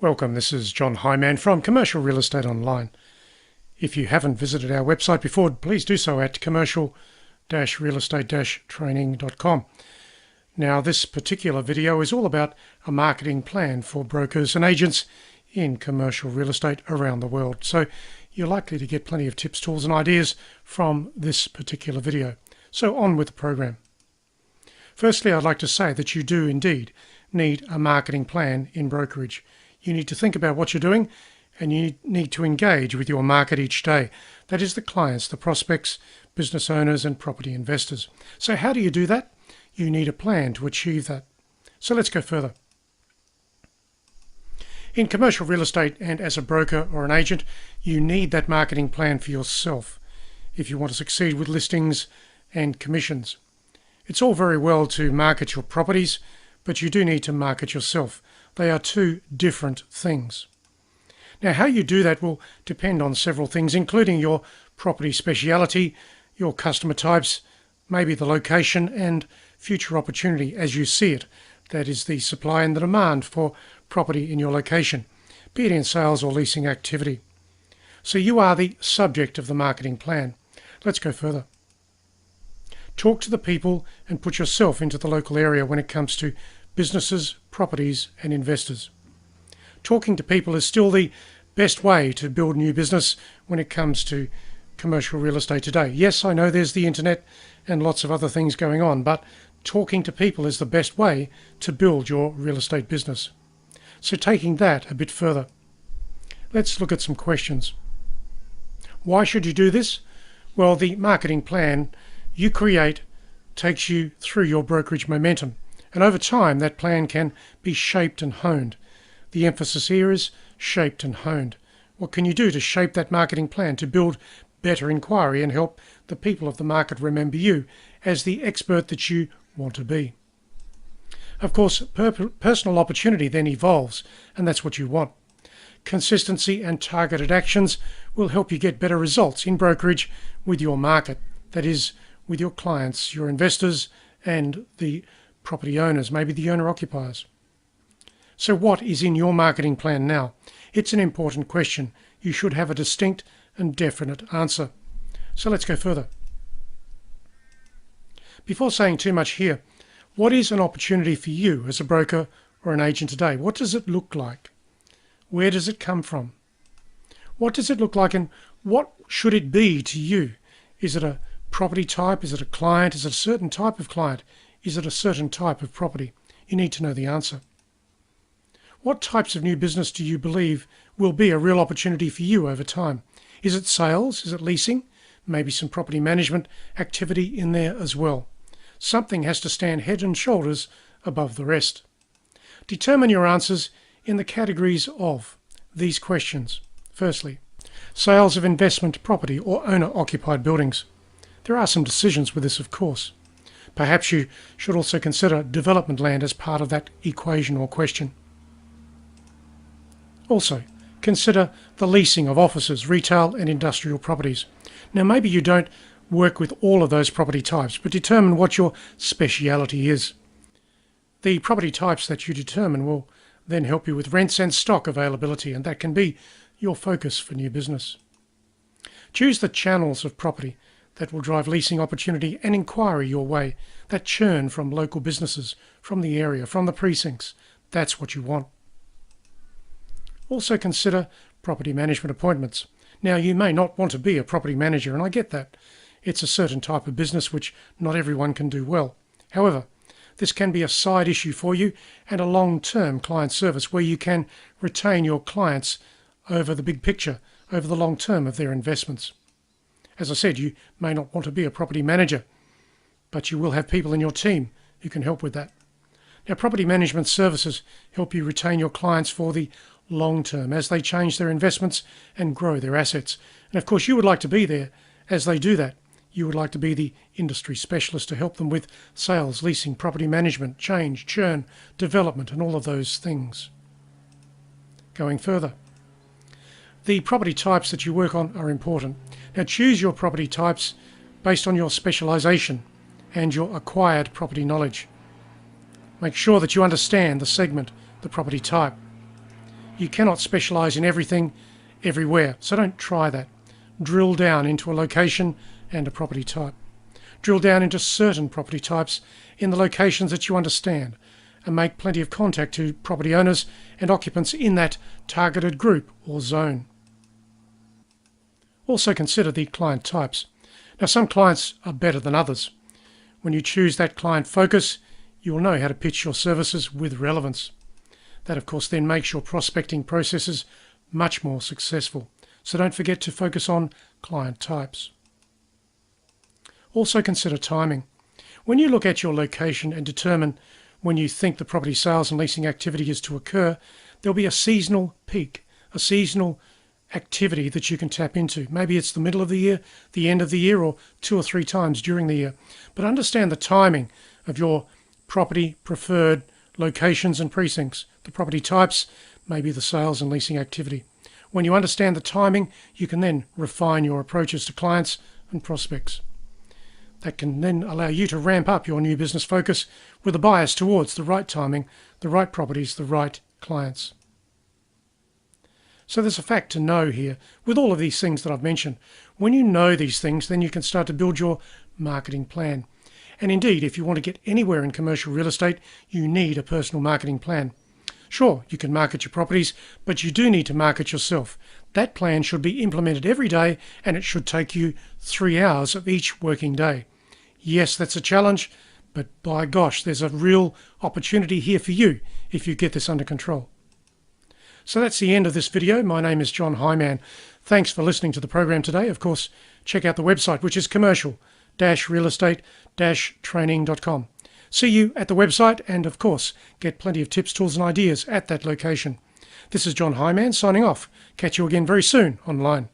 Welcome, this is John Hyman from Commercial Real Estate Online. If you haven't visited our website before, please do so at commercial-realestate-training.com. Now, this particular video is all about a marketing plan for brokers and agents in commercial real estate around the world. So you're likely to get plenty of tips, tools and ideas from this particular video. So on with the program. Firstly, I'd like to say that you do indeed need a marketing plan in brokerage. You need to think about what you're doing and you need to engage with your market each day. That is the clients, the prospects, business owners and property investors. So how do you do that? You need a plan to achieve that. So let's go further. In commercial real estate and as a broker or an agent, you need that marketing plan for yourself if you want to succeed with listings and commissions. It's all very well to market your properties, but you do need to market yourself. They are two different things. Now, how you do that will depend on several things, including your property speciality, your customer types, maybe the location and future opportunity as you see it. That is the supply and the demand for property in your location, be it in sales or leasing activity. So you are the subject of the marketing plan. Let's go further. Talk to the people and put yourself into the local area when it comes to businesses, properties and investors. Talking to people is still the best way to build new business when it comes to commercial real estate today. Yes, I know there's the internet and lots of other things going on, but talking to people is the best way to build your real estate business. So taking that a bit further, let's look at some questions. Why should you do this? Well, the marketing plan you create takes you through your brokerage momentum, and over time that plan can be shaped and honed. The emphasis here is shaped and honed. What can you do to shape that marketing plan to build better inquiry and help the people of the market remember you as the expert that you want to be? Of course, personal opportunity then evolves, and that's what you want. Consistency and targeted actions will help you get better results in brokerage with your market. That is, with your clients, your investors, and the property owners, maybe the owner-occupiers. So what is in your marketing plan now? It's an important question. You should have a distinct and definite answer. So let's go further. Before saying too much here, what is an opportunity for you as a broker or an agent today? What does it look like? Where does it come from? What does it look like and what should it be to you? Is it a property type? Is it a client? Is it a certain type of client? Is it a certain type of property? You need to know the answer. What types of new business do you believe will be a real opportunity for you over time? Is it sales? Is it leasing? Maybe some property management activity in there as well. Something has to stand head and shoulders above the rest. Determine your answers in the categories of these questions. Firstly, sales of investment property or owner-occupied buildings. There are some decisions with this, of course. Perhaps you should also consider development land as part of that equation or question. Also, consider the leasing of offices, retail and industrial properties. Now, maybe you don't work with all of those property types, but determine what your speciality is. The property types that you determine will then help you with rents and stock availability, and that can be your focus for new business. Choose the channels of property that will drive leasing opportunity and inquiry your way, that churn from local businesses, from the area, from the precincts. That's what you want. Also consider property management appointments. Now, you may not want to be a property manager, and I get that. It's a certain type of business which not everyone can do well. However, this can be a side issue for you and a long-term client service where you can retain your clients over the big picture, over the long term of their investments. As I said, you may not want to be a property manager, but you will have people in your team who can help with that. Now, property management services help you retain your clients for the long term as they change their investments and grow their assets. And of course, you would like to be there as they do that. You would like to be the industry specialist to help them with sales, leasing, property management, change, churn, development, and all of those things. Going further, the property types that you work on are important. Now, choose your property types based on your specialization and your acquired property knowledge. Make sure that you understand the segment, the property type. You cannot specialise in everything everywhere, so don't try that. Drill down into a location and a property type. Drill down into certain property types in the locations that you understand, and make plenty of contact to property owners and occupants in that targeted group or zone. Also consider the client types. Now, some clients are better than others. When you choose that client focus, you will know how to pitch your services with relevance. That, of course, then makes your prospecting processes much more successful. So don't forget to focus on client types. Also consider timing. When you look at your location and determine when you think the property sales and leasing activity is to occur, there'll be a seasonal peak, a seasonal activity that you can tap into. Maybe it's the middle of the year, the end of the year, or 2 or 3 times during the year. But understand the timing of your property preferred locations and precincts, the property types, maybe the sales and leasing activity. When you understand the timing, you can then refine your approaches to clients and prospects. That can then allow you to ramp up your new business focus with a bias towards the right timing, the right properties, the right clients. So there's a fact to know here with all of these things that I've mentioned. When you know these things, then you can start to build your marketing plan. And indeed, if you want to get anywhere in commercial real estate, you need a personal marketing plan. Sure, you can market your properties, but you do need to market yourself. That plan should be implemented every day, and it should take you 3 hours of each working day. Yes, that's a challenge, but by gosh, there's a real opportunity here for you if you get this under control. So that's the end of this video. My name is John Hyman. Thanks for listening to the program today. Of course, check out the website, which is commercial-realestate-training.com. See you at the website, and of course, get plenty of tips, tools and ideas at that location. This is John Hyman signing off. Catch you again very soon online.